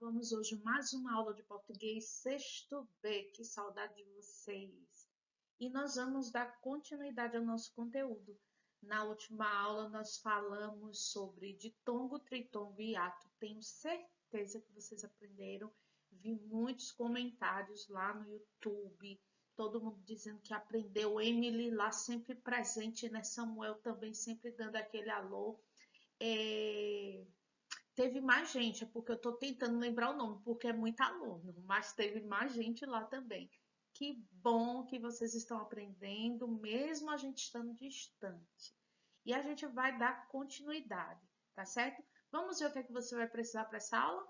vamos hoje mais uma aula de português sexto B, que saudade de vocês! E nós vamos dar continuidade ao nosso conteúdo. Na última aula nós falamos sobre ditongo, tritongo e hiato. Tenho certeza que vocês aprenderam. Vi muitos comentários lá no YouTube, todo mundo dizendo que aprendeu. Emily lá sempre presente, né? Samuel também sempre dando aquele alô. Teve mais gente, é porque eu estou tentando lembrar o nome, porque é muito aluno, mas teve mais gente lá também. Que bom que vocês estão aprendendo, mesmo a gente estando distante. E a gente vai dar continuidade, tá certo? Vamos ver o que é que você vai precisar para essa aula?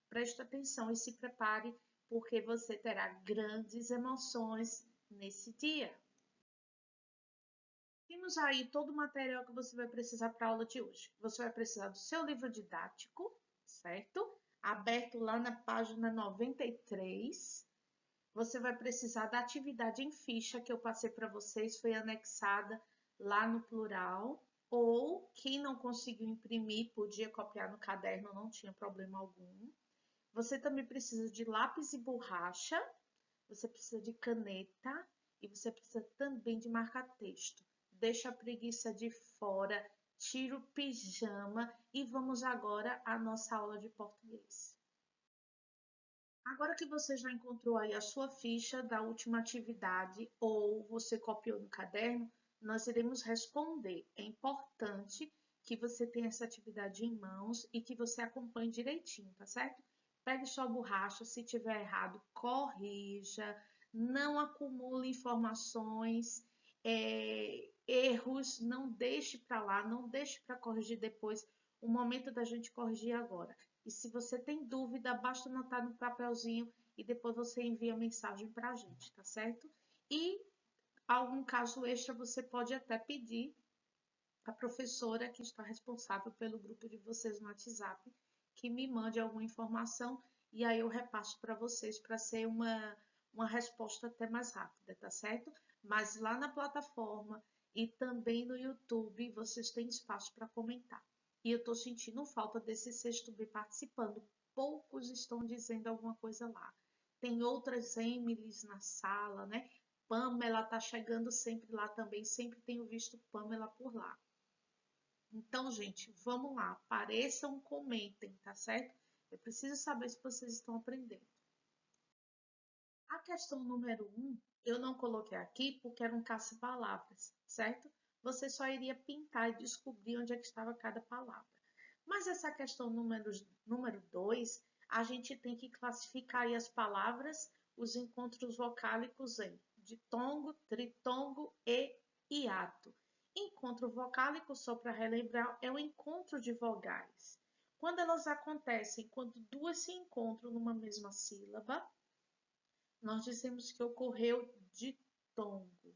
Preste atenção e se prepare, porque você terá grandes emoções nesse dia. Temos aí todo o material que você vai precisar para a aula de hoje. Você vai precisar do seu livro didático, certo? Aberto lá na página 93. Você vai precisar da atividade em ficha que eu passei para vocês, foi anexada lá no plural. Ou quem não conseguiu imprimir, podia copiar no caderno, não tinha problema algum. Você também precisa de lápis e borracha, você precisa de caneta e você precisa também de marca-texto. Deixa a preguiça de fora, tira o pijama e vamos agora à nossa aula de português. Agora que você já encontrou aí a sua ficha da última atividade ou você copiou no caderno, nós iremos responder. É importante que você tenha essa atividade em mãos e que você acompanhe direitinho, tá certo? Pegue sua borracha, se tiver errado, corrija, não acumule informações, erros, não deixe para lá, não deixe para corrigir depois. O momento da gente corrigir agora. E se você tem dúvida, basta anotar no papelzinho e depois você envia a mensagem para a gente, tá certo? E algum caso extra você pode até pedir a professora que está responsável pelo grupo de vocês no WhatsApp que me mande alguma informação e aí eu repasso para vocês para ser uma resposta até mais rápida, tá certo? Mas lá na plataforma e também no YouTube vocês têm espaço para comentar. E eu estou sentindo falta desse sexto B participando. Poucos estão dizendo alguma coisa lá. Tem outras Emilys na sala, né? Pamela está chegando sempre lá também. Sempre tenho visto Pamela por lá. Então, gente, vamos lá. Apareçam, comentem, tá certo? Eu preciso saber se vocês estão aprendendo. A questão número 1, eu não coloquei aqui porque era um caça-palavras, certo? Você só iria pintar e descobrir onde é que estava cada palavra. Mas essa questão número 2, a gente tem que classificar aí as palavras, os encontros vocálicos em ditongo, tritongo e hiato. Encontro vocálico, só para relembrar, é o encontro de vogais. Quando elas acontecem, quando duas se encontram numa mesma sílaba, nós dizemos que ocorreu ditongo.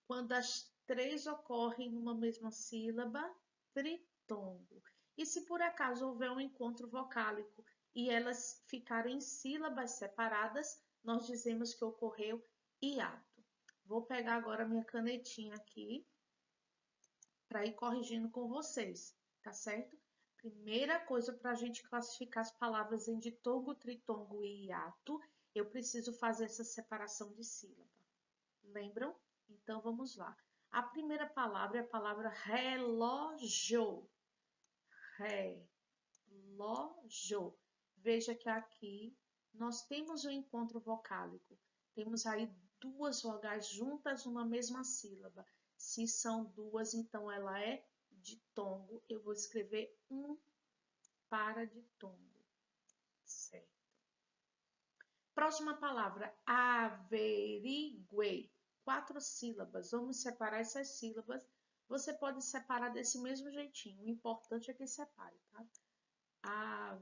Quando as três ocorrem numa mesma sílaba, tritongo. E se por acaso houver um encontro vocálico e elas ficarem em sílabas separadas, nós dizemos que ocorreu hiato. Vou pegar agora minha canetinha aqui para ir corrigindo com vocês, tá certo? Primeira coisa para a gente classificar as palavras em ditongo, tritongo e hiato, eu preciso fazer essa separação de sílaba. Lembram? Então vamos lá. A primeira palavra é a palavra relógio. Relógio. Veja que aqui nós temos o encontro vocálico. Temos aí duas vogais juntas numa mesma sílaba. Se são duas, então ela é ditongo. Eu vou escrever um para ditongo. Certo. Próxima palavra, averigue. 4 sílabas. Vamos separar essas sílabas. Você pode separar desse mesmo jeitinho. O importante é que separe, tá?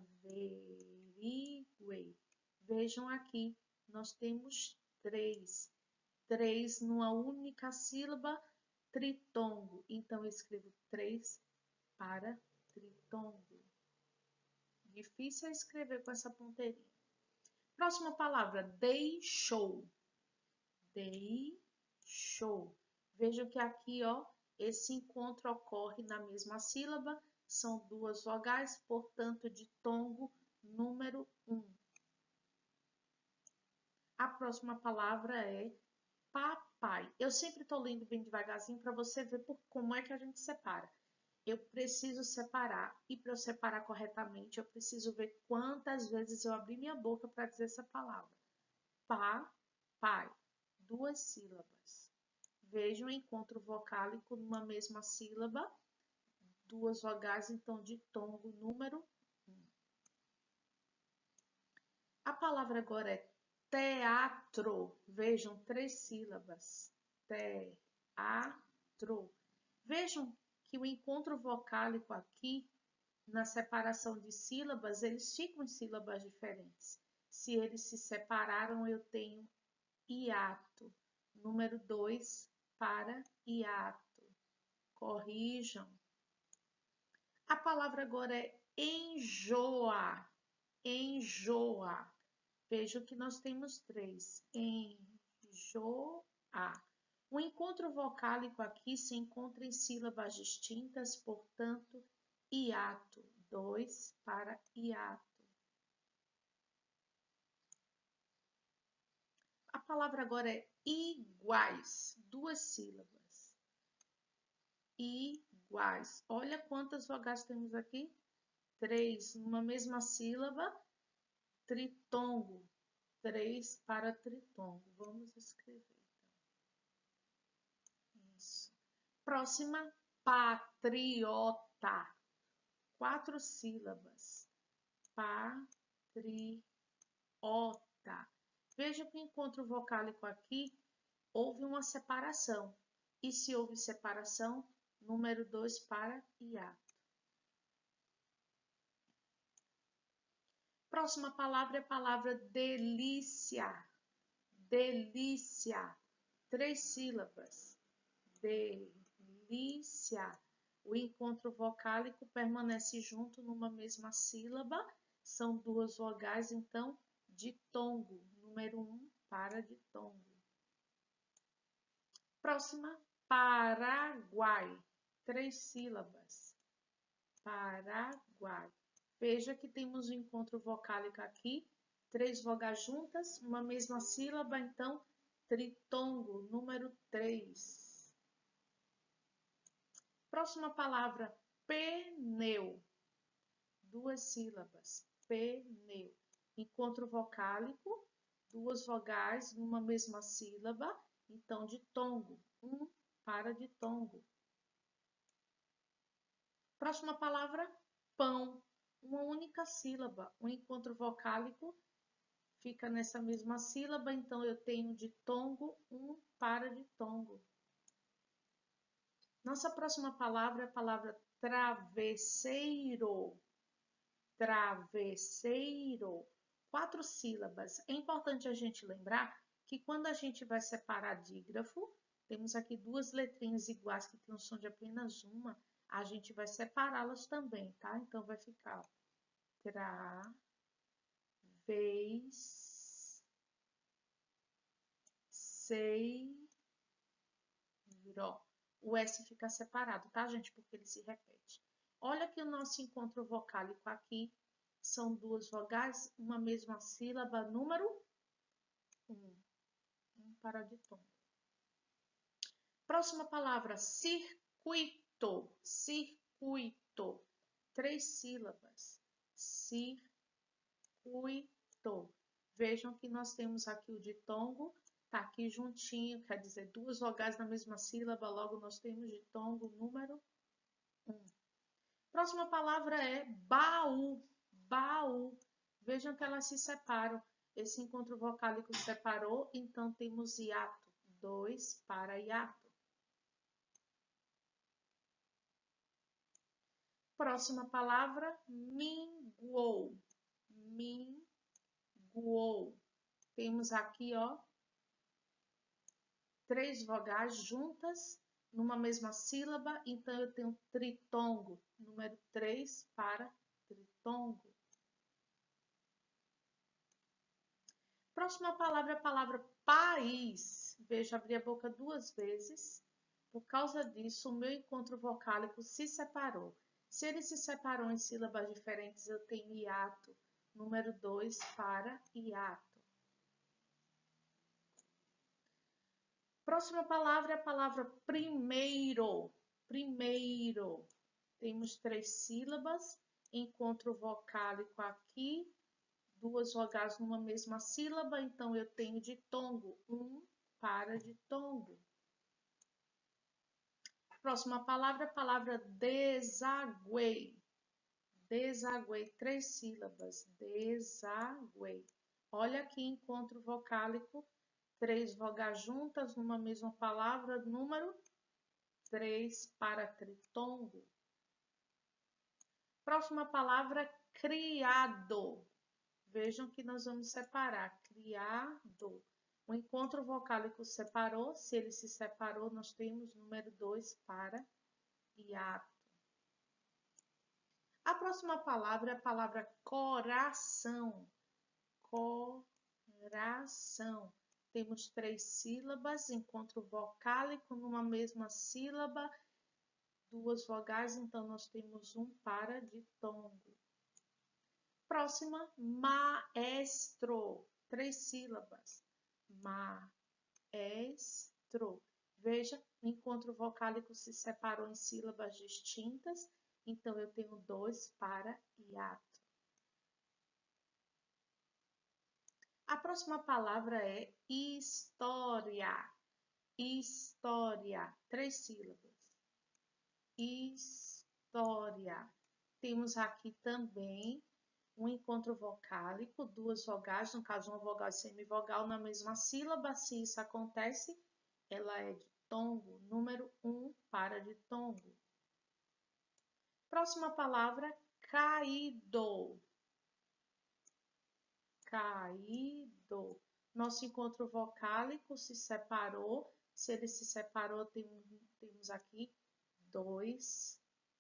Averigue. Vejam aqui, nós temos 3. 3 numa única sílaba, tritongo. Então, eu escrevo 3 para tritongo. Difícil é escrever com essa ponteirinha. Próxima palavra, deixou. Deixou. Veja que aqui, ó, esse encontro ocorre na mesma sílaba, são duas vogais, portanto, ditongo número 1. próxima palavra é papai. Eu sempre estou lendo bem devagarzinho para você ver como é que a gente separa. Eu preciso separar, e para eu separar corretamente, eu preciso ver quantas vezes eu abri minha boca para dizer essa palavra. Papai, 2 sílabas. Veja o encontro vocálico numa mesma sílaba, 2 vogais, então, ditongo, número 1. A palavra agora é teatro. Vejam, 3 sílabas. Teatro. Vejam que o encontro vocálico aqui, na separação de sílabas, eles ficam em sílabas diferentes. Se eles se separaram, eu tenho hiato. Número 2 para hiato. Corrijam. A palavra agora é enjoa. Enjoa. Vejam que nós temos 3. Enjoa. O encontro vocálico aqui se encontra em sílabas distintas, portanto, hiato. 2 para hiato. A palavra agora é iguais. 2 sílabas. Iguais. Olha quantas vogais temos aqui. 3 numa mesma sílaba. Tritongo. 3 para tritongo. Vamos escrever. Isso. Próxima, patriota. 4 sílabas. Patriota. Veja que o encontro vocálico aqui houve uma separação. E se houve separação, número 2 para hiato. Próxima palavra é a palavra delícia. Delícia. 3 sílabas. Delícia. O encontro vocálico permanece junto numa mesma sílaba. São 2 vogais, então, ditongo. Número 1 para ditongo. Próxima, Paraguai. 3 sílabas. Paraguai. Veja que temos o encontro vocálico aqui. 3 vogais juntas, uma mesma sílaba, então, tritongo. Número 3. Próxima palavra, pneu. 2 sílabas. Pneu. Encontro vocálico, 2 vogais numa mesma sílaba, então ditongo. 1 para ditongo. Próxima palavra, pão. Uma única sílaba. O encontro vocálico fica nessa mesma sílaba, então eu tenho ditongo, 1 para ditongo. Nossa próxima palavra é a palavra travesseiro. Travesseiro. 4 sílabas. É importante a gente lembrar que quando a gente vai separar dígrafo, temos aqui 2 letrinhas iguais que tem o som de apenas uma, a gente vai separá-las também, tá? Então vai ficar travesseiro. O S fica separado, tá, gente? Porque ele se repete. Olha que o nosso encontro vocálico aqui são 2 vogais, uma mesma sílaba, número 1. 1 para ditongo. Próxima palavra, circuito. Circuito. 3 sílabas. Circuito. Vejam que nós temos aqui o ditongo. Tá aqui juntinho, quer dizer, 2 vogais na mesma sílaba, logo nós temos ditongo número 1. Próxima palavra é baú. Baú. Vejam que elas se separam. Esse encontro vocálico separou, então temos hiato. 2 para hiato. Próxima palavra, minguou. Minguou. Temos aqui, ó, 3 vogais juntas numa mesma sílaba, então eu tenho tritongo, número 3 para tritongo. Próxima palavra é a palavra país. Veja, abri a boca 2 vezes. Por causa disso, o meu encontro vocálico se separou. Se ele se separou em sílabas diferentes, eu tenho hiato, número 2 para hiato. Próxima palavra é a palavra primeiro. Primeiro. Temos 3 sílabas. Encontro vocálico aqui. 2 vogais numa mesma sílaba. Então, eu tenho ditongo. Para ditongo. Próxima palavra é a palavra desaguei. Desaguei, 3 sílabas. Desaguei. Olha aqui, encontro vocálico. 3 vogais juntas numa mesma palavra. Número 3 para tritongo. Próxima palavra, criado. Vejam que nós vamos separar. Criado. O encontro vocálico separou. Se ele se separou, nós temos número 2 para hiato. A próxima palavra é a palavra coração. Coração. Temos 3 sílabas, encontro vocálico numa mesma sílaba, 2 vogais, então nós temos para ditongo. Próxima, maestro. 3 sílabas. Maestro. Veja, o encontro vocálico se separou em sílabas distintas, então eu tenho 2 para hiato. A próxima palavra é história. História. 3 sílabas. História. Temos aqui também um encontro vocálico, 2 vogais, no caso uma vogal e semivogal na mesma sílaba. Se isso acontece, ela é ditongo. Número 1 para ditongo. Próxima palavra, caído. Caído. Nosso encontro vocálico se separou. Se ele se separou, temos aqui 2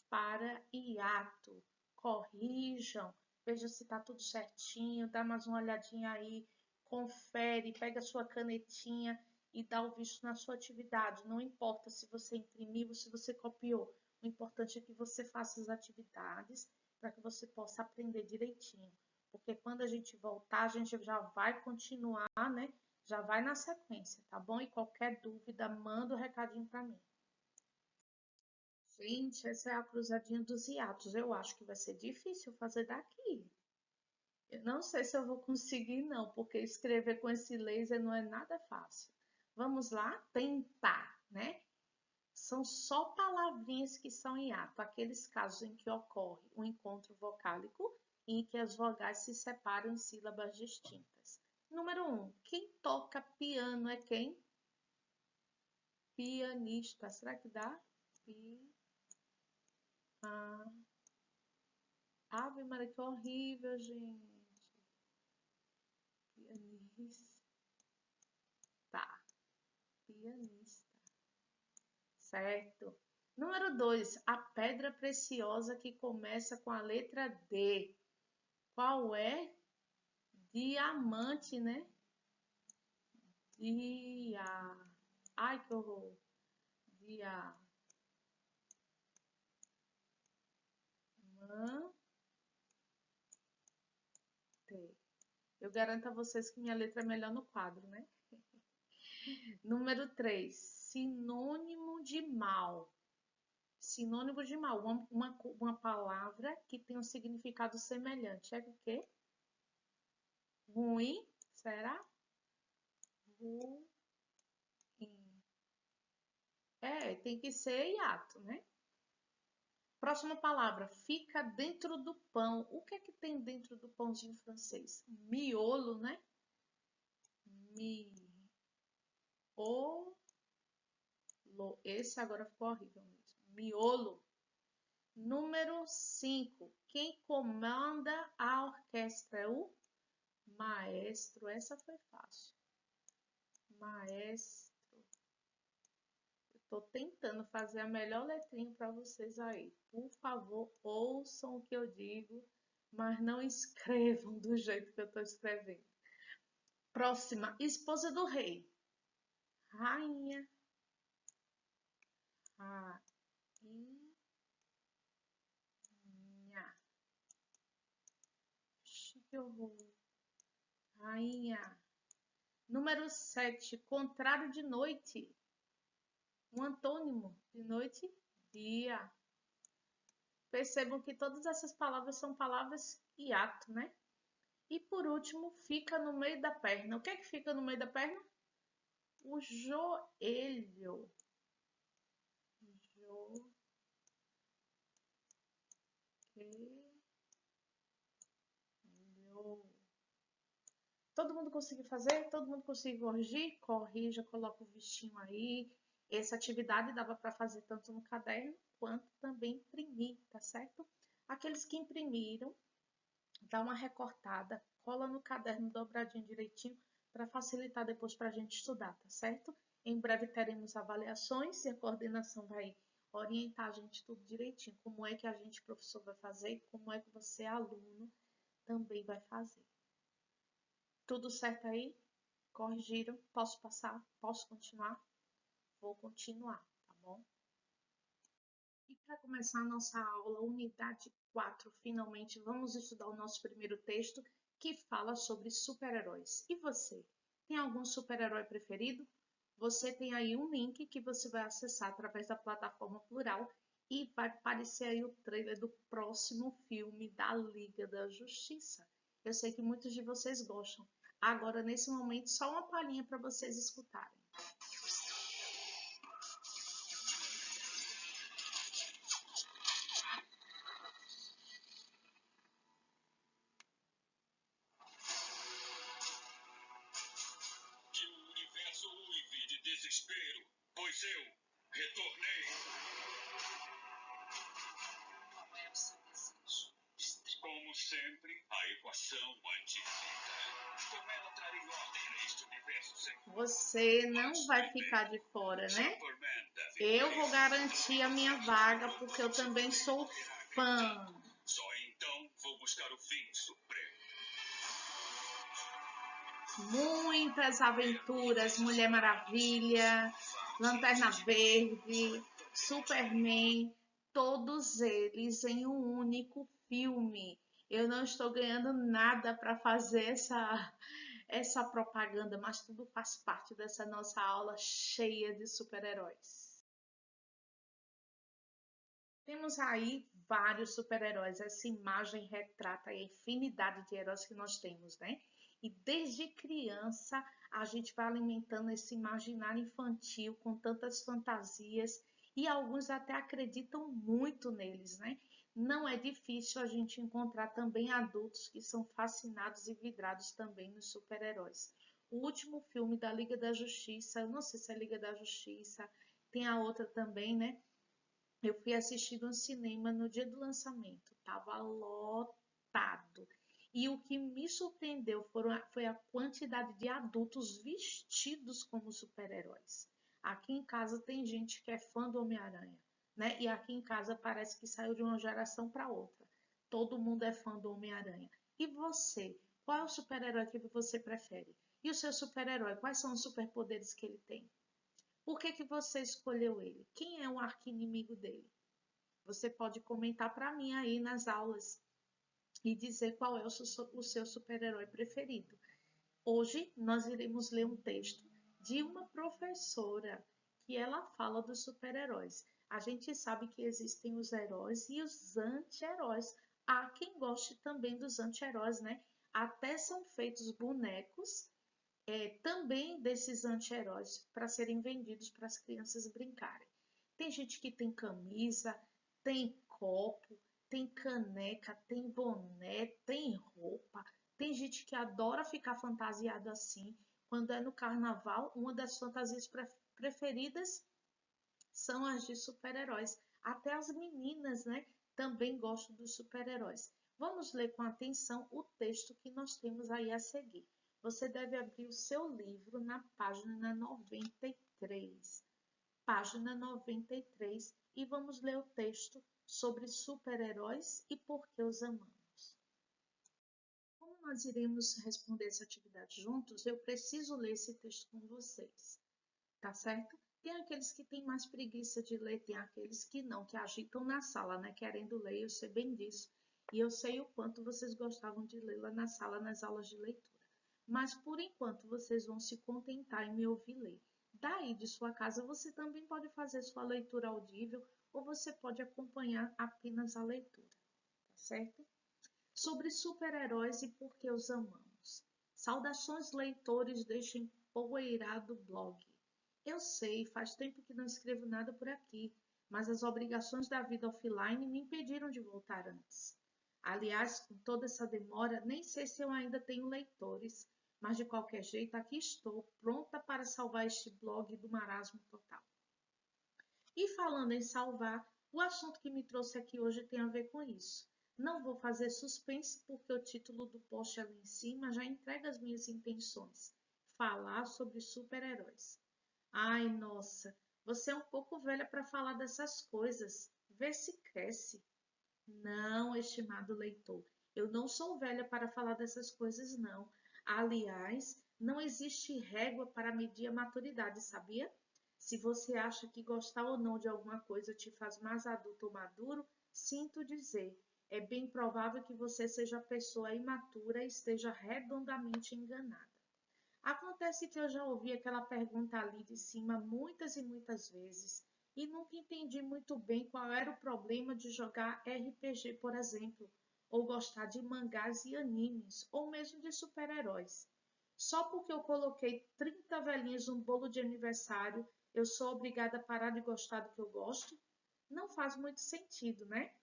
para hiato. Corrijam. Veja se está tudo certinho. Dá mais uma olhadinha aí. Confere. Pega a sua canetinha e dá o visto na sua atividade. Não importa se você imprimiu ou se você copiou. O importante é que você faça as atividades para que você possa aprender direitinho. Porque quando a gente voltar, a gente já vai continuar, né? Já vai na sequência, tá bom? E qualquer dúvida, manda um recadinho para mim. Gente, essa é a cruzadinha dos hiatos. Eu acho que vai ser difícil fazer daqui. Eu não sei se eu vou conseguir, não, porque escrever com esse laser não é nada fácil. Vamos lá? Tentar, né? São só palavrinhas que são hiato, aqueles casos em que ocorre um encontro vocálico e em que as vogais se separam em sílabas distintas. Número 1. Quem toca piano é quem? Pianista. Será que dá? Ave Maria, que horrível, gente. Pianista. Pianista. Certo. Número 2. A pedra preciosa que começa com a letra D. Qual é? Diamante, né? Ai, que horror. Diamante. Eu garanto a vocês que minha letra é melhor no quadro, né? Número 3. Sinônimo de mal. Sinônimo de mal. Uma palavra que tem um significado semelhante. É o quê? Ruim. Será? Ruim. Tem que ser hiato, né? Próxima palavra, fica dentro do pão. O que é que tem dentro do pãozinho francês? Miolo, né? Miolo. Esse agora ficou horrível mesmo. Miolo. Número 5. Quem comanda a orquestra é o maestro. Essa foi fácil. Maestro. Estou tentando fazer a melhor letrinha para vocês aí. Por favor, ouçam o que eu digo, mas não escrevam do jeito que eu estou escrevendo. Próxima, esposa do rei. Rainha. Rainha. Que horror. Rainha. Número 7, contrário de noite. Um antônimo de noite, dia. Percebam que todas essas palavras são palavras hiato, né? E por último, fica no meio da perna. O que é que fica no meio da perna? O joelho. Todo mundo conseguiu fazer? Todo mundo conseguiu corrigir? Corrija, coloca o vistinho aí. Essa atividade dava para fazer tanto no caderno quanto também imprimir, tá certo? Aqueles que imprimiram, dá uma recortada, cola no caderno dobradinho direitinho para facilitar depois para a gente estudar, tá certo? Em breve teremos avaliações e a coordenação vai orientar a gente tudo direitinho. Como é que a gente, professor, vai fazer e como é que você, aluno, também vai fazer. Tudo certo aí? Corrigiram? Posso passar? Posso continuar? Vou continuar, tá bom? E para começar a nossa aula, unidade 4, finalmente vamos estudar o nosso primeiro texto que fala sobre super-heróis. E você? Tem algum super-herói preferido? Você tem aí um link que você vai acessar através da plataforma Plural e vai aparecer aí o trailer do próximo filme da Liga da Justiça. Eu sei que muitos de vocês gostam. Agora, nesse momento, só uma palhinha para vocês escutarem. Que o universo uive de desespero, pois eu retornei. Qual é o seu desejo? Como sempre, a equação antivida. Com ela trarei ordem a este universo sem fim. Você não vai ficar de fora, né? Superman deve Eu morrer. vou garantir a minha vaga porque eu também sou fã. Só então vou buscar o fim supremo. Muitas aventuras, Mulher Maravilha, Lanterna Verde, Superman, todos eles em um único filme. Eu não estou ganhando nada para fazer essa propaganda, mas tudo faz parte dessa nossa aula cheia de super-heróis. Temos aí vários super-heróis. Essa imagem retrata a infinidade de heróis que nós temos, né? E desde criança a gente vai alimentando esse imaginário infantil com tantas fantasias e alguns até acreditam muito neles, né? Não é difícil a gente encontrar também adultos que são fascinados e vidrados também nos super-heróis. O último filme da Liga da Justiça, eu não sei se é Liga da Justiça, tem a outra também, né? Eu fui assistir no cinema no dia do lançamento, estava lotado. E o que me surpreendeu foi a quantidade de adultos vestidos como super-heróis. Aqui em casa tem gente que é fã do Homem-Aranha, né? E aqui em casa parece que saiu de uma geração para outra. Todo mundo é fã do Homem-Aranha. E você? Qual é o super-herói que você prefere? E o seu super-herói? Quais são os superpoderes que ele tem? Por que você escolheu ele? Quem é o arqui-inimigo dele? Você pode comentar para mim aí nas aulas e dizer qual é o seu super-herói preferido. Hoje nós iremos ler um texto de uma professora que ela fala dos super-heróis. A gente sabe que existem os heróis e os anti-heróis. Há quem goste também dos anti-heróis, né? Até são feitos bonecos também desses anti-heróis para serem vendidos para as crianças brincarem. Tem gente que tem camisa, tem copo, tem caneca, tem boné, tem roupa. Tem gente que adora ficar fantasiado assim. Quando é no carnaval, uma das fantasias preferidas são as de super-heróis. Até as meninas, né, também gostam dos super-heróis. Vamos ler com atenção o texto que nós temos aí a seguir. Você deve abrir o seu livro na página 93. Página 93 e vamos ler o texto sobre super-heróis e por que os amamos. Como nós iremos responder essa atividade juntos, eu preciso ler esse texto com vocês, tá certo? Tem aqueles que têm mais preguiça de ler, tem aqueles que não, que agitam na sala, né, querendo ler, eu sei bem disso. E eu sei o quanto vocês gostavam de ler lá na sala, nas aulas de leitura. mas por enquanto vocês vão se contentar em me ouvir ler. Daí de sua casa você também pode fazer sua leitura audível ou você pode acompanhar apenas a leitura, tá certo? Sobre super-heróis e por que os amamos. Saudações leitores deste empoeirado blog. Eu sei, faz tempo que não escrevo nada por aqui, mas as obrigações da vida offline me impediram de voltar antes. Aliás, com toda essa demora, nem sei se eu ainda tenho leitores, mas de qualquer jeito aqui estou, pronta para salvar este blog do marasmo total. E falando em salvar, o assunto que me trouxe aqui hoje tem a ver com isso. Não vou fazer suspense porque o título do post ali em cima já entrega as minhas intenções. Falar sobre super-heróis. Ai, nossa, você é um pouco velha para falar dessas coisas. Vê se cresce. Não, estimado leitor, eu não sou velha para falar dessas coisas, não. Aliás, não existe régua para medir a maturidade, sabia? Se você acha que gostar ou não de alguma coisa te faz mais adulto ou maduro, sinto dizer, é bem provável que você seja pessoa imatura e esteja redondamente enganada. Acontece que eu já ouvi aquela pergunta ali de cima muitas e muitas vezes e nunca entendi muito bem qual era o problema de jogar RPG, por exemplo, ou gostar de mangás e animes, ou mesmo de super-heróis. Só porque eu coloquei 30 velhinhas num bolo de aniversário, eu sou obrigada a parar de gostar do que eu gosto? Não faz muito sentido, né?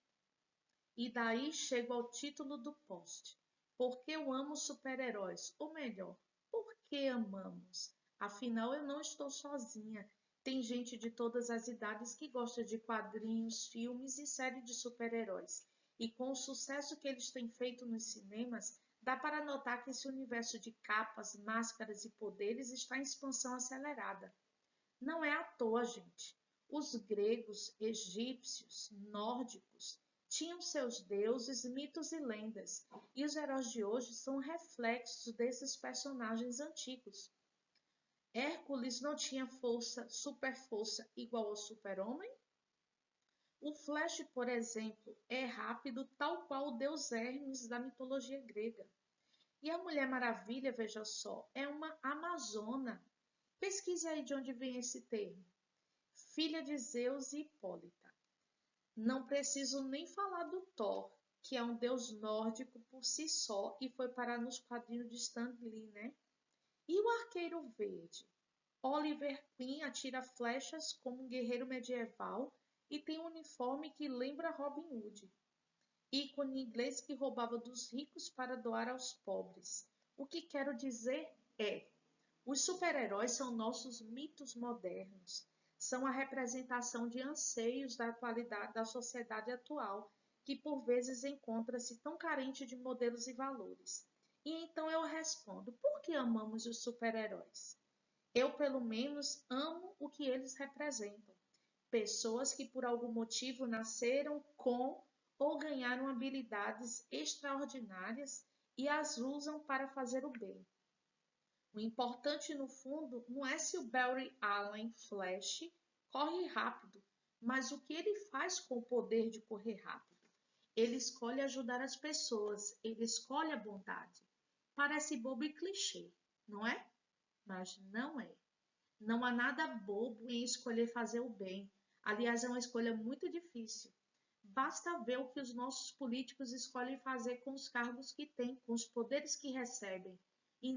E daí chego ao título do post. Por que eu amo super-heróis? Ou melhor, por que amamos? Afinal, eu não estou sozinha. Tem gente de todas as idades que gosta de quadrinhos, filmes e séries de super-heróis. E com o sucesso que eles têm feito nos cinemas, dá para notar que esse universo de capas, máscaras e poderes está em expansão acelerada. Não é à toa, gente. Os gregos, egípcios, nórdicos tinham seus deuses, mitos e lendas, e os heróis de hoje são reflexos desses personagens antigos. Hércules não tinha força, super força igual ao super-homem? O Flash, por exemplo, é rápido tal qual o deus Hermes da mitologia grega. E a Mulher Maravilha, veja só, é uma amazona. Pesquise aí de onde vem esse termo. Filha de Zeus e Hipólita. Não preciso nem falar do Thor, que é um deus nórdico por si só e foi parar nos quadrinhos de Stan Lee, né? E o Arqueiro Verde? Oliver Queen atira flechas como um guerreiro medieval e tem um uniforme que lembra Robin Hood. Ícone inglês que roubava dos ricos para doar aos pobres. O que quero dizer é, os super-heróis são nossos mitos modernos. São a representação de anseios da atualidade da sociedade atual, que por vezes encontra-se tão carente de modelos e valores. E então eu respondo: por que amamos os super-heróis? Eu, pelo menos, amo o que eles representam. Pessoas que por algum motivo nasceram com ou ganharam habilidades extraordinárias e as usam para fazer o bem. O importante, no fundo, não é se o Barry Allen Flash corre rápido, mas o que ele faz com o poder de correr rápido. Ele escolhe ajudar as pessoas, ele escolhe a bondade. Parece bobo e clichê, não é? Mas não é. Não há nada bobo em escolher fazer o bem. Aliás, é uma escolha muito difícil. Basta ver o que os nossos políticos escolhem fazer com os cargos que têm, com os poderes que recebem. E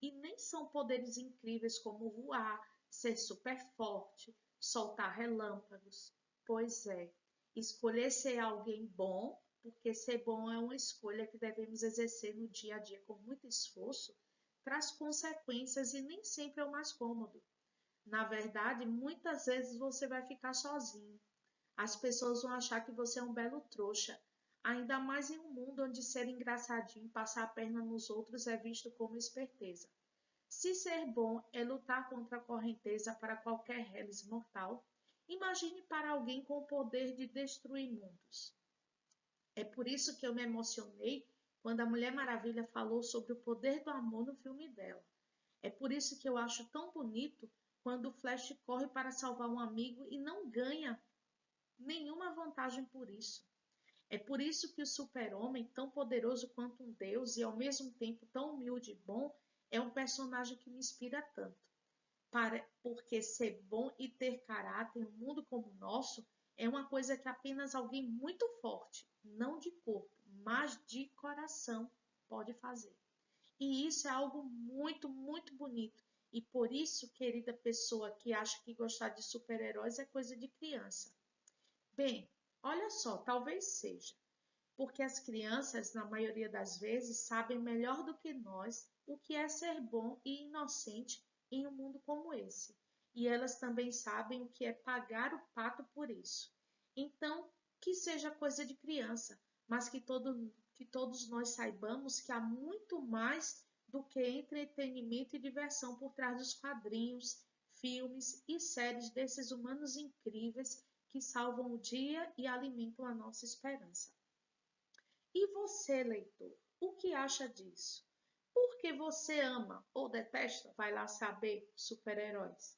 nem são poderes incríveis como voar, ser super forte, soltar relâmpagos. Pois é, escolher ser alguém bom, porque ser bom é uma escolha que devemos exercer no dia a dia com muito esforço, traz consequências e nem sempre é o mais cômodo. Na verdade, muitas vezes você vai ficar sozinho. As pessoas vão achar que você é um belo trouxa, ainda mais em um mundo onde ser engraçadinho e passar a perna nos outros é visto como esperteza. Se ser bom é lutar contra a correnteza para qualquer reles mortal, imagine para alguém com o poder de destruir mundos. É por isso que eu me emocionei quando a Mulher Maravilha falou sobre o poder do amor no filme dela. É por isso que eu acho tão bonito quando o Flash corre para salvar um amigo e não ganha nenhuma vantagem por isso. É por isso que o super-homem, tão poderoso quanto um deus e ao mesmo tempo tão humilde e bom, é um personagem que me inspira tanto. Porque ser bom e ter caráter em um mundo como o nosso é uma coisa que apenas alguém muito forte, não de corpo, mas de coração, pode fazer. E isso é algo muito, muito bonito. E por isso, querida pessoa que acha que gostar de super-heróis é coisa de criança. Bem, olha só, talvez seja, porque as crianças, na maioria das vezes, sabem melhor do que nós o que é ser bom e inocente em um mundo como esse. E elas também sabem o que é pagar o pato por isso. Então, que seja coisa de criança, mas que todos nós saibamos que há muito mais do que entretenimento e diversão por trás dos quadrinhos, filmes e séries desses humanos incríveis que salvam o dia e alimentam a nossa esperança. E você, leitor, o que acha disso? Por que você ama ou detesta? Vai lá saber, super-heróis.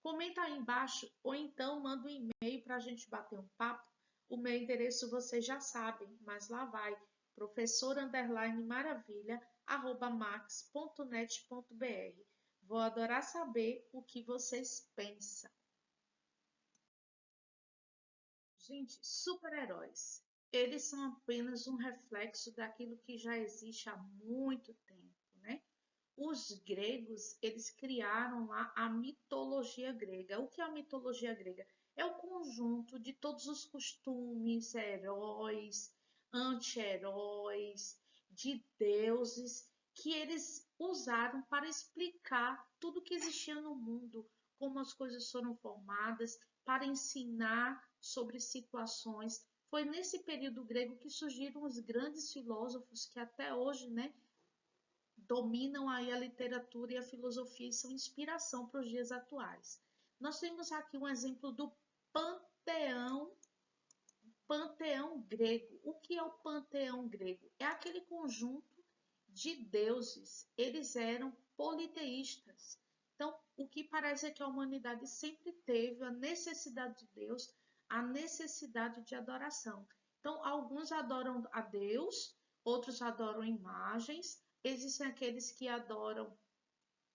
Comenta aí embaixo ou então manda um e-mail para a gente bater um papo. O meu endereço vocês já sabem, mas lá vai, professor_maravilha@max.net.br. Vou adorar saber o que vocês pensam. Gente, super-heróis. Eles são apenas um reflexo daquilo que já existe há muito tempo, né? Os gregos, eles criaram lá a mitologia grega. O que é a mitologia grega? É o conjunto de todos os costumes, heróis, anti-heróis, de deuses que eles usaram para explicar tudo que existia no mundo, como as coisas foram formadas, para ensinar sobre situações. Foi nesse período grego que surgiram os grandes filósofos que até hoje, né, dominam aí a literatura e a filosofia e são inspiração para os dias atuais. Nós temos aqui um exemplo do panteão grego. O que é o panteão grego? É aquele conjunto de deuses. Eles eram politeístas. Então, o que parece é que a humanidade sempre teve a necessidade de Deus, a necessidade de adoração. Então, alguns adoram a Deus, outros adoram imagens, existem aqueles que adoram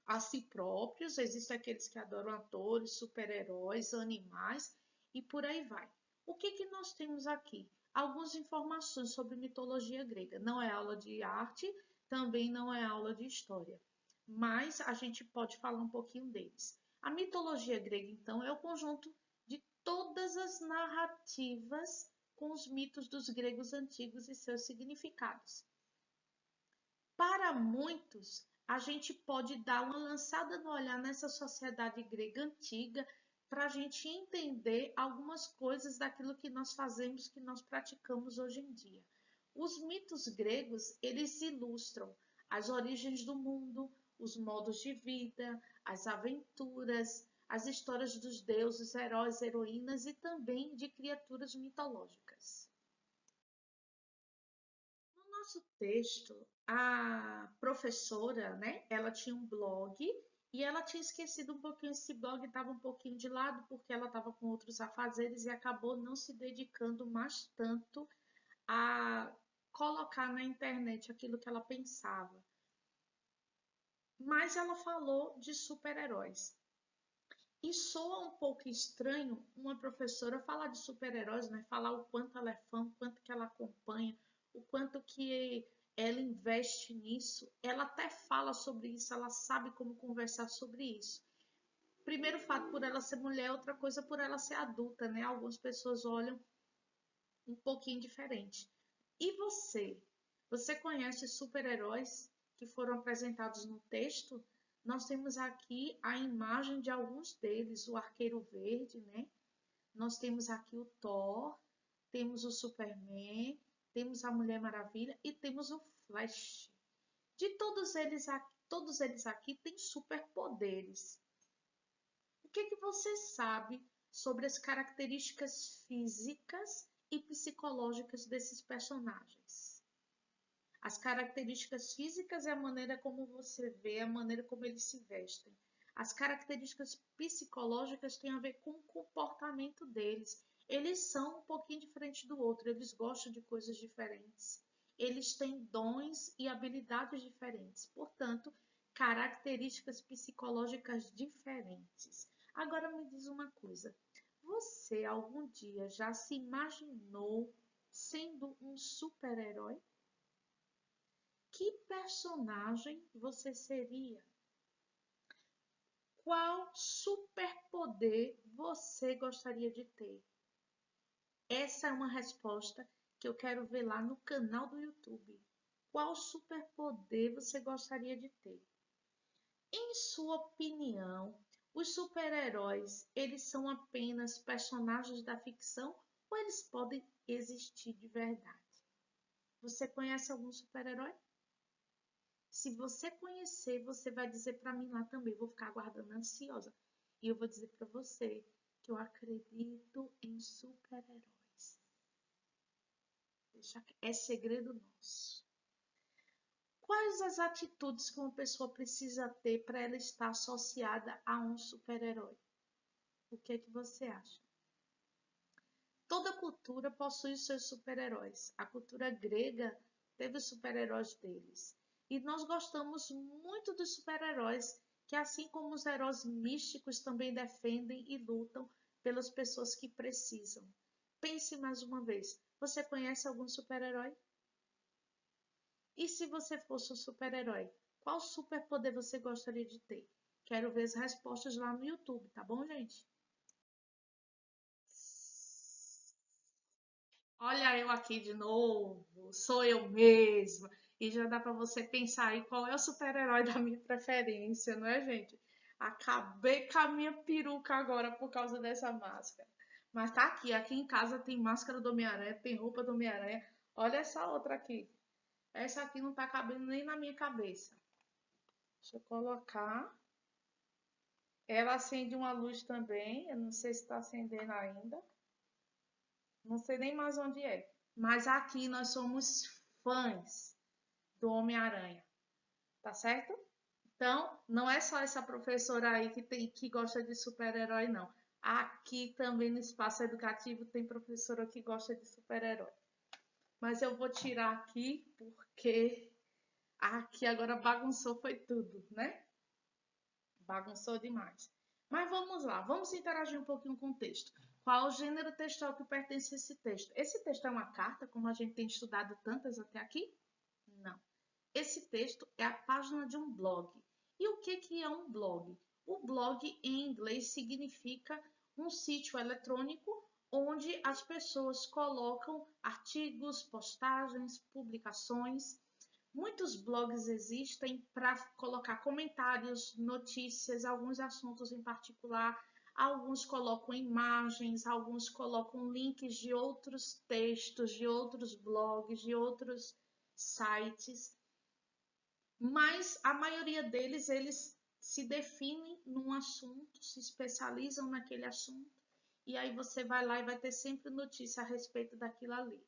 a si próprios, existem aqueles que adoram atores, super-heróis, animais e por aí vai. O que nós temos aqui? Algumas informações sobre mitologia grega. Não é aula de arte, também não é aula de história, mas a gente pode falar um pouquinho deles. A mitologia grega, então, é o conjunto de todas as narrativas com os mitos dos gregos antigos e seus significados. Para muitos, a gente pode dar uma lançada no olhar nessa sociedade grega antiga para a gente entender algumas coisas daquilo que nós fazemos, que nós praticamos hoje em dia. Os mitos gregos, eles ilustram as origens do mundo, os modos de vida, as aventuras, as histórias dos deuses, heróis, heroínas e também de criaturas mitológicas. No nosso texto, a professora, né, ela tinha um blog e ela tinha esquecido um pouquinho esse blog, estava um pouquinho de lado porque ela estava com outros afazeres e acabou não se dedicando mais tanto a colocar na internet aquilo que ela pensava. Mas ela falou de super-heróis. E soa um pouco estranho uma professora falar de super-heróis, né? Falar o quanto ela é fã, o quanto que ela acompanha, o quanto que ela investe nisso. Ela até fala sobre isso, ela sabe como conversar sobre isso. Primeiro fato por ela ser mulher, outra coisa por ela ser adulta, né? Algumas pessoas olham um pouquinho diferente. E você? Você conhece super-heróis que foram apresentados no texto? Nós temos aqui a imagem de alguns deles, o Arqueiro Verde, né? Nós temos aqui o Thor, temos o Superman, temos a Mulher Maravilha e temos o Flash. De todos eles aqui têm superpoderes. O que você sabe sobre as características físicas e psicológicas desses personagens? As características físicas é a maneira como você vê, a maneira como eles se vestem. As características psicológicas têm a ver com o comportamento deles. eles são um pouquinho diferentes do outro, eles gostam de coisas diferentes, eles têm dons e habilidades diferentes, portanto, características psicológicas diferentes. Agora me diz uma coisa, você algum dia já se imaginou sendo um super-herói? Que personagem você seria? Qual superpoder você gostaria de ter? Essa é uma resposta que eu quero ver lá no canal do YouTube. Qual superpoder você gostaria de ter? Em sua opinião, os super-heróis, eles são apenas personagens da ficção ou eles podem existir de verdade? Você conhece algum super-herói? Se você conhecer, você vai dizer para mim lá também. Vou ficar aguardando ansiosa. E eu vou dizer para você que eu acredito em super-heróis. É segredo nosso. Quais as atitudes que uma pessoa precisa ter para ela estar associada a um super-herói? O que é que você acha? Toda cultura possui os seus super-heróis. A cultura grega teve os super-heróis deles. E nós gostamos muito dos super-heróis, que assim como os heróis místicos também defendem e lutam pelas pessoas que precisam. Pense mais uma vez. Você conhece algum super-herói? E se você fosse um super-herói, qual superpoder você gostaria de ter? Quero ver as respostas lá no YouTube, tá bom, gente? Olha eu aqui de novo, sou eu mesma. E já dá para você pensar aí qual é o super-herói da minha preferência, não é, gente? Acabei com a minha peruca agora por causa dessa máscara. Mas tá aqui em casa tem máscara do Homem-Aranha, tem roupa do Homem-Aranha. Olha essa outra aqui. Essa aqui não tá cabendo nem na minha cabeça. Deixa eu colocar. Ela acende uma luz também. Eu não sei se está acendendo ainda. Não sei nem mais onde é. Mas aqui nós somos fãs do Homem-Aranha. Tá certo? Então, não é só essa professora aí que gosta de super-herói, não. Aqui também no espaço educativo tem professora que gosta de super-herói. Mas eu vou tirar aqui porque aqui agora bagunçou foi tudo, né? Bagunçou demais. Mas vamos lá, vamos interagir um pouquinho com o texto. Qual o gênero textual que pertence a esse texto? Esse texto é uma carta, como a gente tem estudado tantas até aqui? Não. Esse texto é a página de um blog. E o que é um blog? O blog, em inglês, significa um sítio eletrônico onde as pessoas colocam artigos, postagens, publicações. Muitos blogs existem para colocar comentários, notícias, alguns assuntos em particular. Alguns colocam imagens, alguns colocam links de outros textos, de outros blogs, de outros sites. Mas a maioria deles, eles se definem num assunto, se especializam naquele assunto. E aí você vai lá e vai ter sempre notícia a respeito daquilo ali.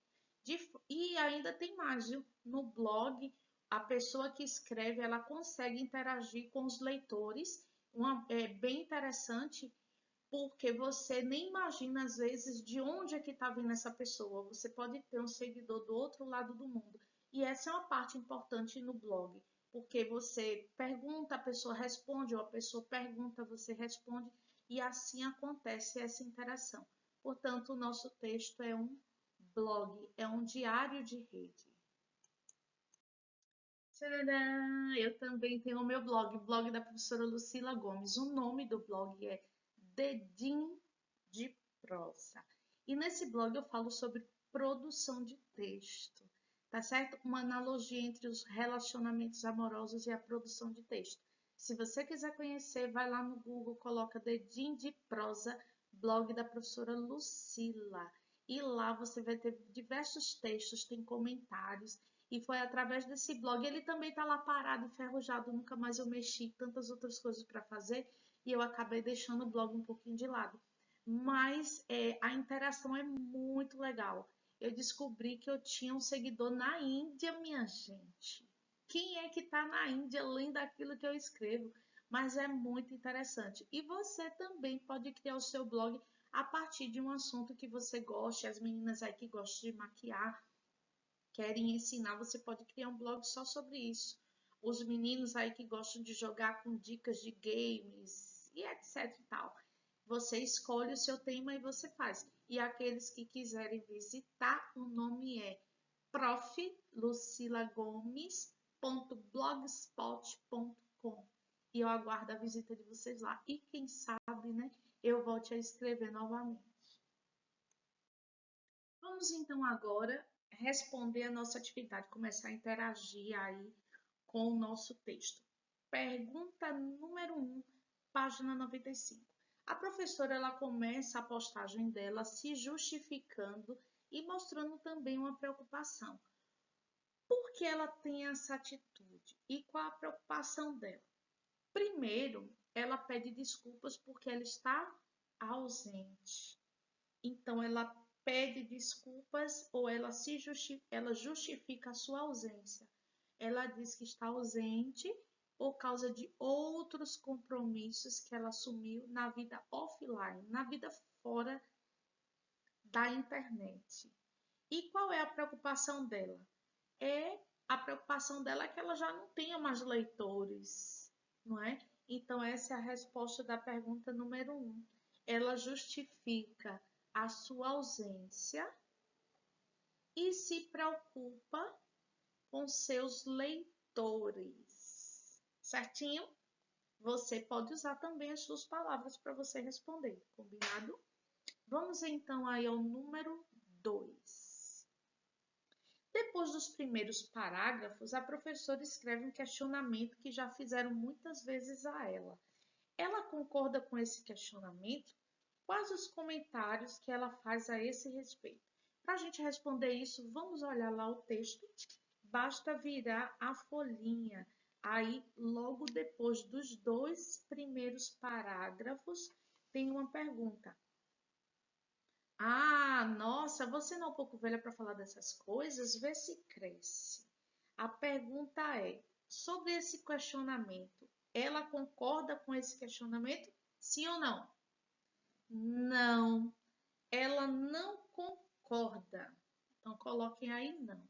E ainda tem mais, viu? No blog, a pessoa que escreve, ela consegue interagir com os leitores. É bem interessante, porque você nem imagina, às vezes, de onde é que está vindo essa pessoa. Você pode ter um seguidor do outro lado do mundo. E essa é uma parte importante no blog, porque você pergunta, a pessoa responde, ou a pessoa pergunta, você responde, e assim acontece essa interação. Portanto, o nosso texto é um blog, é um diário de rede. Tcharam! Eu também tenho o meu blog da professora Lucila Gomes. O nome do blog é Dedinho de Prosa. E nesse blog eu falo sobre produção de texto, tá certo? Uma analogia entre os relacionamentos amorosos e a produção de texto. Se você quiser conhecer, vai lá no Google, coloca Dedinho de Prosa, blog da professora Lucila. E lá você vai ter diversos textos, tem comentários. E foi através desse blog. Ele também está lá parado, enferrujado, nunca mais eu mexi, tantas outras coisas para fazer. E eu acabei deixando o blog um pouquinho de lado. Mas a interação é muito legal. Eu descobri que eu tinha um seguidor na Índia, minha gente. Quem é que está na Índia além daquilo que eu escrevo? Mas é muito interessante. E você também pode criar o seu blog a partir de um assunto que você goste. As meninas aí que gostam de maquiar, querem ensinar, você pode criar um blog só sobre isso. Os meninos aí que gostam de jogar com dicas de games e etc e tal. Você escolhe o seu tema e você faz. E aqueles que quiserem visitar, o nome é proflucilagomes.blogspot.com. E eu aguardo a visita de vocês lá. E quem sabe, né, eu volte a escrever novamente. Vamos então agora responder a nossa atividade, começar a interagir aí com o nosso texto. Pergunta número 1, página 95. A professora ela começa a postagem dela se justificando e mostrando também uma preocupação. Por que ela tem essa atitude? E qual a preocupação dela? Primeiro, ela pede desculpas porque ela está ausente. Então, ela pede desculpas ou ela justifica a sua ausência. Ela diz que está ausente por causa de outros compromissos que ela assumiu na vida offline, na vida fora da internet. E qual é a preocupação dela? A preocupação dela é que ela já não tenha mais leitores, não é? Então, essa é a resposta da pergunta número 1. Ela justifica a sua ausência e se preocupa com seus leitores. Certinho? Você pode usar também as suas palavras para você responder, combinado? Vamos então aí ao número 2. Depois dos primeiros parágrafos, a professora escreve um questionamento que já fizeram muitas vezes a ela. Ela concorda com esse questionamento? Quais os comentários que ela faz a esse respeito? Para a gente responder isso, vamos olhar lá o texto. Basta virar a folhinha. Aí, logo depois dos 2 primeiros parágrafos, tem uma pergunta. Ah, nossa, você não é um pouco velha para falar dessas coisas? Vê se cresce. A pergunta é, sobre esse questionamento, ela concorda com esse questionamento? Sim ou não? Não, ela não concorda. Então, coloquem aí não.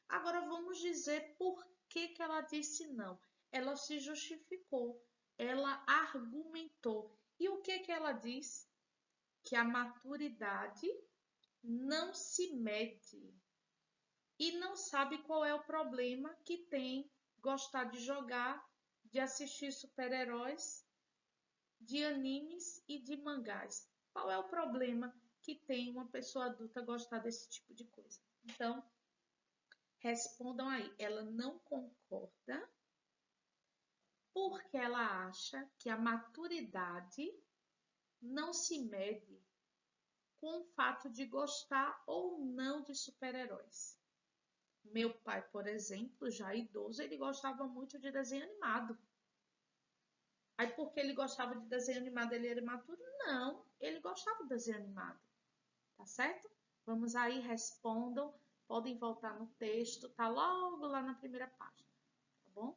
Agora, vamos dizer por que ela disse não. Ela se justificou, ela argumentou. E o que ela diz? Que a maturidade não se mede e não sabe qual é o problema que tem gostar de jogar, de assistir super-heróis, de animes e de mangás. Qual é o problema que tem uma pessoa adulta gostar desse tipo de coisa? Então, respondam aí. Ela não concorda porque ela acha que a maturidade não se mede com o fato de gostar ou não de super-heróis. Meu pai, por exemplo, já idoso, ele gostava muito de desenho animado. Aí, porque ele gostava de desenho animado, ele era imaturo? Não, ele gostava de desenho animado. Tá certo? Vamos aí, respondam. Podem voltar no texto, tá logo lá na primeira página. Tá bom?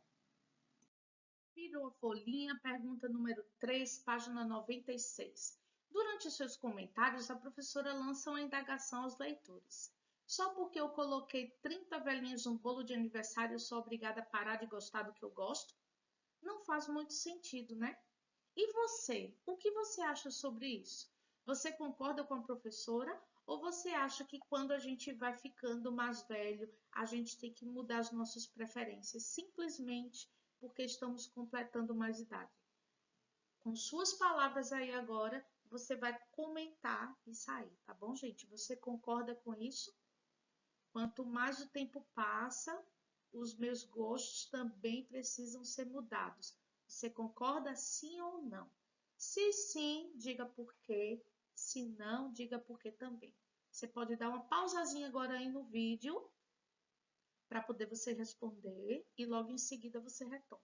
Virou a folhinha, pergunta número 3, página 96. Durante os seus comentários, a professora lança uma indagação aos leitores. Só porque eu coloquei 30 velhinhas no bolo de aniversário, eu sou obrigada a parar de gostar do que eu gosto? Não faz muito sentido, né? E você? O que você acha sobre isso? Você concorda com a professora ou você acha que quando a gente vai ficando mais velho, a gente tem que mudar as nossas preferências simplesmente porque estamos completando mais idade? Com suas palavras aí agora, você vai comentar isso aí, tá bom, gente? Você concorda com isso? Quanto mais o tempo passa, os meus gostos também precisam ser mudados. Você concorda sim ou não? Se sim, diga por quê. Se não, diga por quê também. Você pode dar uma pausazinha agora aí no vídeo para poder você responder e logo em seguida você retoma.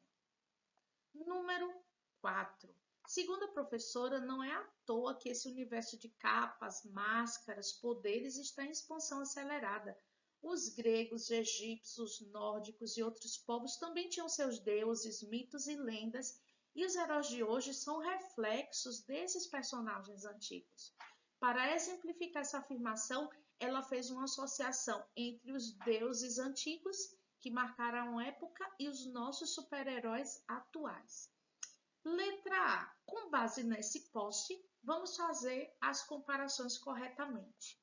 Número 4. Segundo a professora, não é à toa que esse universo de capas, máscaras, poderes está em expansão acelerada. Os gregos, egípcios, nórdicos e outros povos também tinham seus deuses, mitos e lendas, e os heróis de hoje são reflexos desses personagens antigos. Para exemplificar essa afirmação, ela fez uma associação entre os deuses antigos que marcaram a época e os nossos super-heróis atuais. Letra A. Com base nesse post, vamos fazer as comparações corretamente.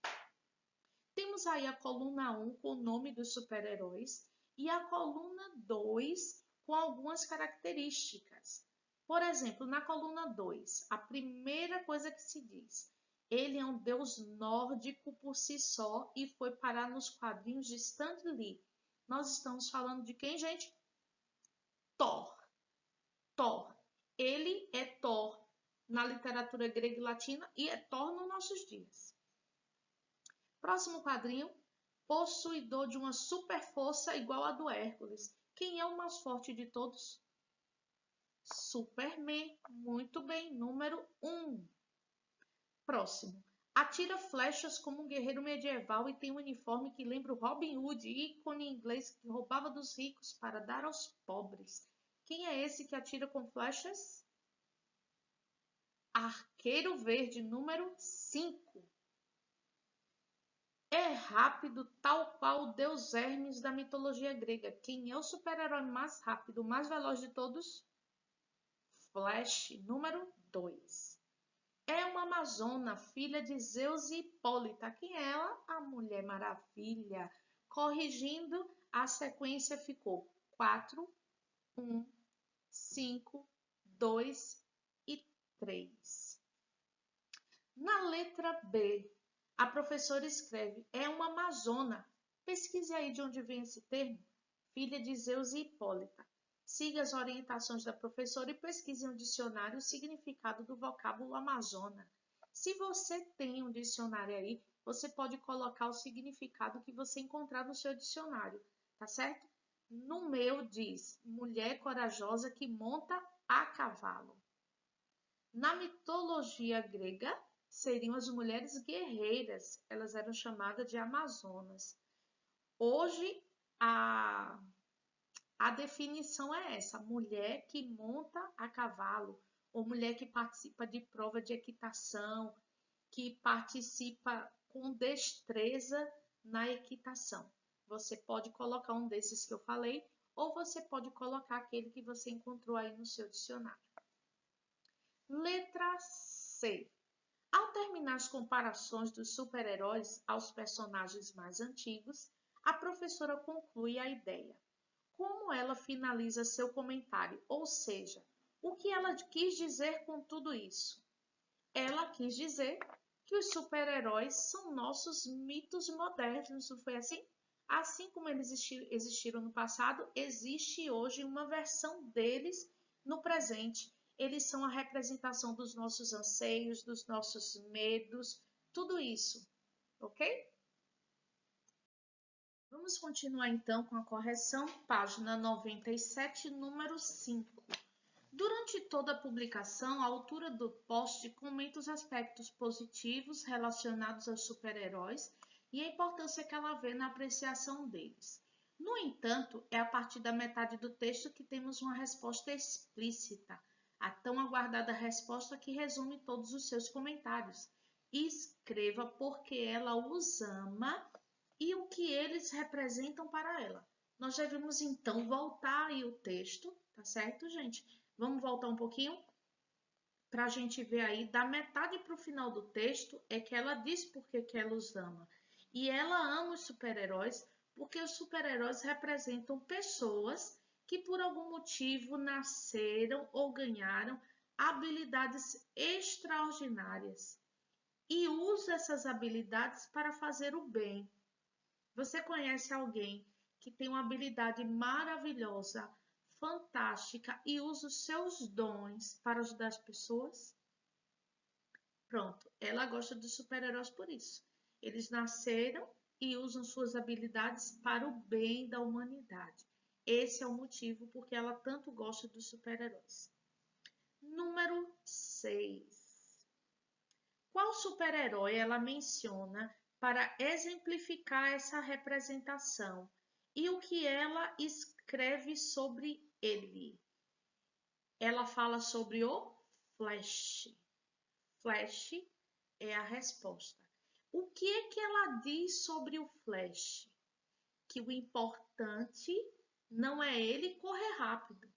Temos aí a coluna 1 com o nome dos super-heróis e a coluna 2 com algumas características. Por exemplo, na coluna 2, a primeira coisa que se diz, ele é um deus nórdico por si só e foi parar nos quadrinhos de Stan Lee. Nós estamos falando de quem, gente? Thor. Thor. Ele é Thor na literatura grega e latina e é Thor nos nossos dias. Próximo quadrinho, possuidor de uma super força igual a do Hércules. Quem é o mais forte de todos? Superman. Muito bem, número 1. Próximo. Atira flechas como um guerreiro medieval e tem um uniforme que lembra o Robin Hood, ícone inglês que roubava dos ricos para dar aos pobres. Quem é esse que atira com flechas? Arqueiro Verde, número 5. É rápido, tal qual o deus Hermes da mitologia grega. Quem é o super-herói mais rápido, mais veloz de todos? Flash, número 2. É uma amazona, filha de Zeus e Hipólita. Quem é ela? A Mulher Maravilha. Corrigindo, a sequência ficou 4, 1, 5, 2 e 3. Na letra B, a professora escreve, é uma amazona. Pesquise aí de onde vem esse termo. Filha de Zeus e Hipólita. Siga as orientações da professora e pesquise no dicionário o significado do vocábulo amazona. Se você tem um dicionário aí, você pode colocar o significado que você encontrar no seu dicionário, tá certo? No meu diz, mulher corajosa que monta a cavalo. Na mitologia grega, seriam as mulheres guerreiras, elas eram chamadas de amazonas. Hoje, a definição é essa, mulher que monta a cavalo, ou mulher que participa de prova de equitação, que participa com destreza na equitação. Você pode colocar um desses que eu falei, ou você pode colocar aquele que você encontrou aí no seu dicionário. Letra C. Ao terminar as comparações dos super-heróis aos personagens mais antigos, a professora conclui a ideia. Como ela finaliza seu comentário? Ou seja, o que ela quis dizer com tudo isso? Ela quis dizer que os super-heróis são nossos mitos modernos, não foi assim? Assim como eles existiram no passado, existe hoje uma versão deles no presente. Eles são a representação dos nossos anseios, dos nossos medos, tudo isso, ok? Vamos continuar então com a correção, página 97, número 5. Durante toda a publicação, a autora do post comenta os aspectos positivos relacionados aos super-heróis e a importância que ela vê na apreciação deles. No entanto, é a partir da metade do texto que temos uma resposta explícita, a tão aguardada resposta que resume todos os seus comentários. Escreva porque ela os ama e o que eles representam para ela. Nós devemos então voltar aí o texto, tá certo, gente? Vamos voltar um pouquinho para a gente ver aí, da metade para o final do texto, é que ela diz por que ela os ama. E ela ama os super-heróis porque os super-heróis representam pessoas que por algum motivo nasceram ou ganharam habilidades extraordinárias e usa essas habilidades para fazer o bem. Você conhece alguém que tem uma habilidade maravilhosa, fantástica e usa os seus dons para ajudar as pessoas? Pronto, ela gosta dos super-heróis por isso. Eles nasceram e usam suas habilidades para o bem da humanidade. Esse é o motivo porque ela tanto gosta dos super-heróis. Número 6. Qual super-herói ela menciona para exemplificar essa representação e o que ela escreve sobre ele? Ela fala sobre o Flash. Flash é a resposta. O que é que ela diz sobre o Flash? Que o importante não é ele correr rápido.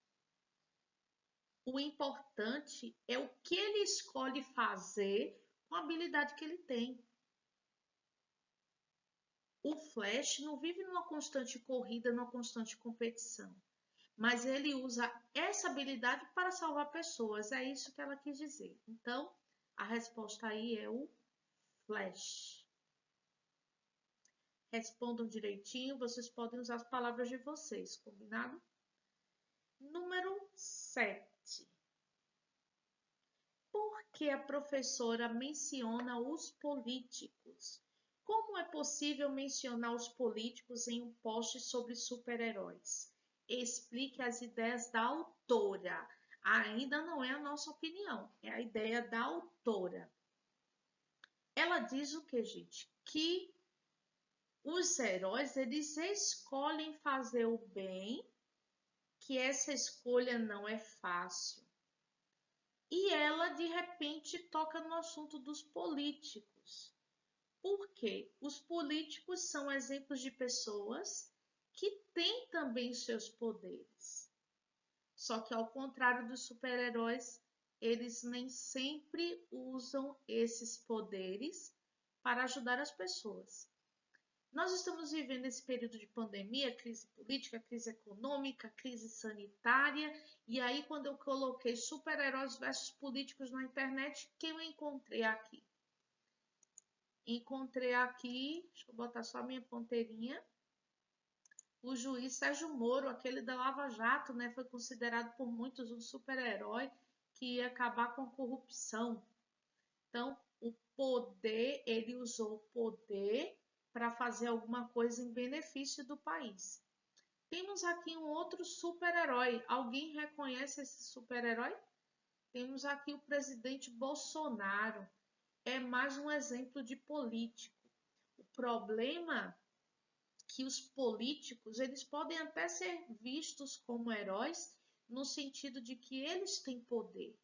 O importante é o que ele escolhe fazer com a habilidade que ele tem. O Flash não vive numa constante corrida, numa constante competição, mas ele usa essa habilidade para salvar pessoas. É isso que ela quis dizer. Então, a resposta aí é o Flash. Respondam direitinho, vocês podem usar as palavras de vocês, combinado? Número 7. Por que a professora menciona os políticos? Como é possível mencionar os políticos em um post sobre super-heróis? Explique as ideias da autora. Ainda não é a nossa opinião, é a ideia da autora. Ela diz o que, gente? Que os heróis, eles escolhem fazer o bem, que essa escolha não é fácil. E ela, de repente, toca no assunto dos políticos. Por quê? Os políticos são exemplos de pessoas que têm também seus poderes. Só que, ao contrário dos super-heróis, eles nem sempre usam esses poderes para ajudar as pessoas. Nós estamos vivendo esse período de pandemia, crise política, crise econômica, crise sanitária. E aí, quando eu coloquei super-heróis versus políticos na internet, quem eu encontrei aqui? Encontrei aqui, deixa eu botar só a minha ponteirinha, o juiz Sérgio Moro, aquele da Lava Jato, né? Foi considerado por muitos um super-herói que ia acabar com a corrupção. Então, o poder, ele usou o poder para fazer alguma coisa em benefício do país. Temos aqui um outro super-herói. Alguém reconhece esse super-herói? Temos aqui o presidente Bolsonaro. É mais um exemplo de político. O problema é que os políticos, eles podem até ser vistos como heróis no sentido de que eles têm poder.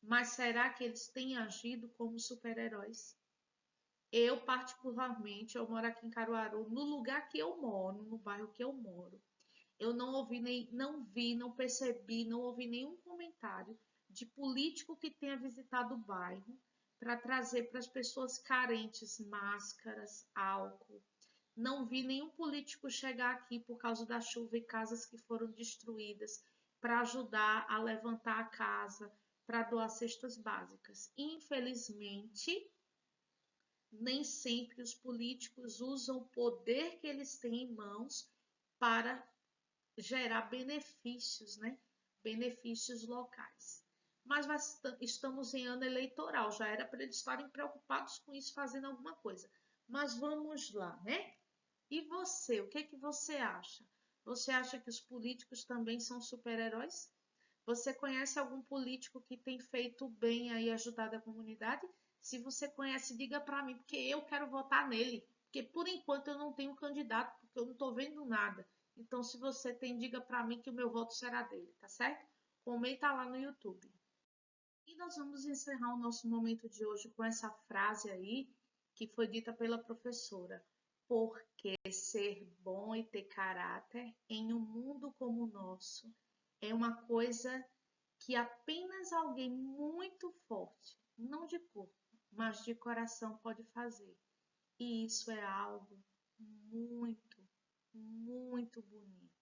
Mas será que eles têm agido como super-heróis? Eu, particularmente, eu moro aqui em Caruaru, no lugar que eu moro, no bairro que eu moro. Eu não vi, não percebi, não ouvi nenhum comentário de político que tenha visitado o bairro para trazer para as pessoas carentes máscaras, álcool. Não vi nenhum político chegar aqui por causa da chuva e casas que foram destruídas para ajudar a levantar a casa, para doar cestas básicas. Infelizmente, nem sempre os políticos usam o poder que eles têm em mãos para gerar benefícios, né? Benefícios locais. Mas estamos em ano eleitoral, já era para eles estarem preocupados com isso, fazendo alguma coisa. Mas vamos lá, né? E você, o que é que você acha? Você acha que os políticos também são super-heróis? Você conhece algum político que tem feito bem aí, ajudado a comunidade? Se você conhece, diga para mim, porque eu quero votar nele. Porque por enquanto eu não tenho candidato, porque eu não estou vendo nada. Então, se você tem, diga para mim que o meu voto será dele, tá certo? Comenta lá no YouTube. E nós vamos encerrar o nosso momento de hoje com essa frase aí, que foi dita pela professora. Porque ser bom e ter caráter em um mundo como o nosso é uma coisa que apenas alguém muito forte, não de corpo, mas de coração pode fazer. E isso é algo muito, muito bonito.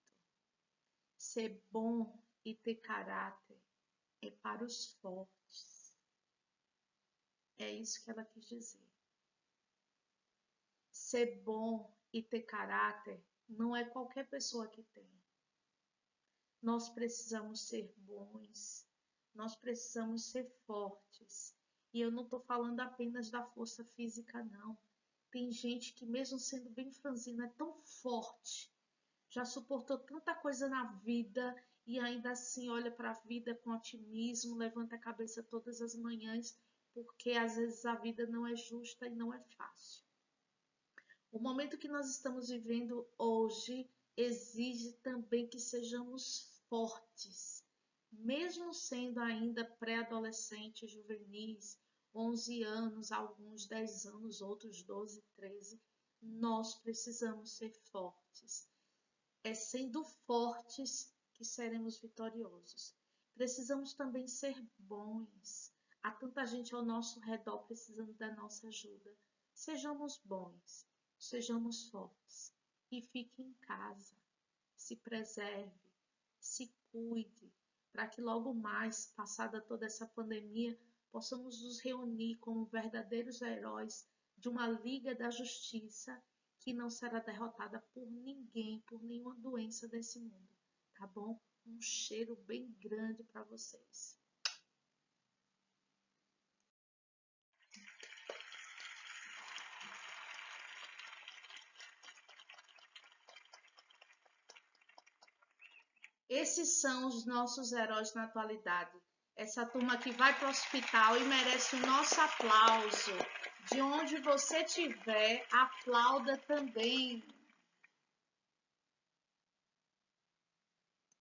Ser bom e ter caráter é para os fortes. É isso que ela quis dizer. Ser bom e ter caráter não é qualquer pessoa que tem. Nós precisamos ser bons, nós precisamos ser fortes. E eu não estou falando apenas da força física, não. Tem gente que, mesmo sendo bem franzina, é tão forte, já suportou tanta coisa na vida e ainda assim olha para a vida com otimismo, levanta a cabeça todas as manhãs, porque às vezes a vida não é justa e não é fácil. O momento que nós estamos vivendo hoje exige também que sejamos fortes, mesmo sendo ainda pré-adolescentes, juvenis 11 anos, alguns 10 anos, outros 12, 13. Nós precisamos ser fortes. É sendo fortes que seremos vitoriosos. Precisamos também ser bons. Há tanta gente ao nosso redor precisando da nossa ajuda. Sejamos bons, sejamos fortes e fique em casa. Se preserve, se cuide, para que logo mais, passada toda essa pandemia, possamos nos reunir como verdadeiros heróis de uma Liga da Justiça que não será derrotada por ninguém, por nenhuma doença desse mundo, tá bom? Um cheiro bem grande para vocês. Esses são os nossos heróis na atualidade. Essa turma que vai para o hospital e merece o nosso aplauso. De onde você estiver, aplauda também.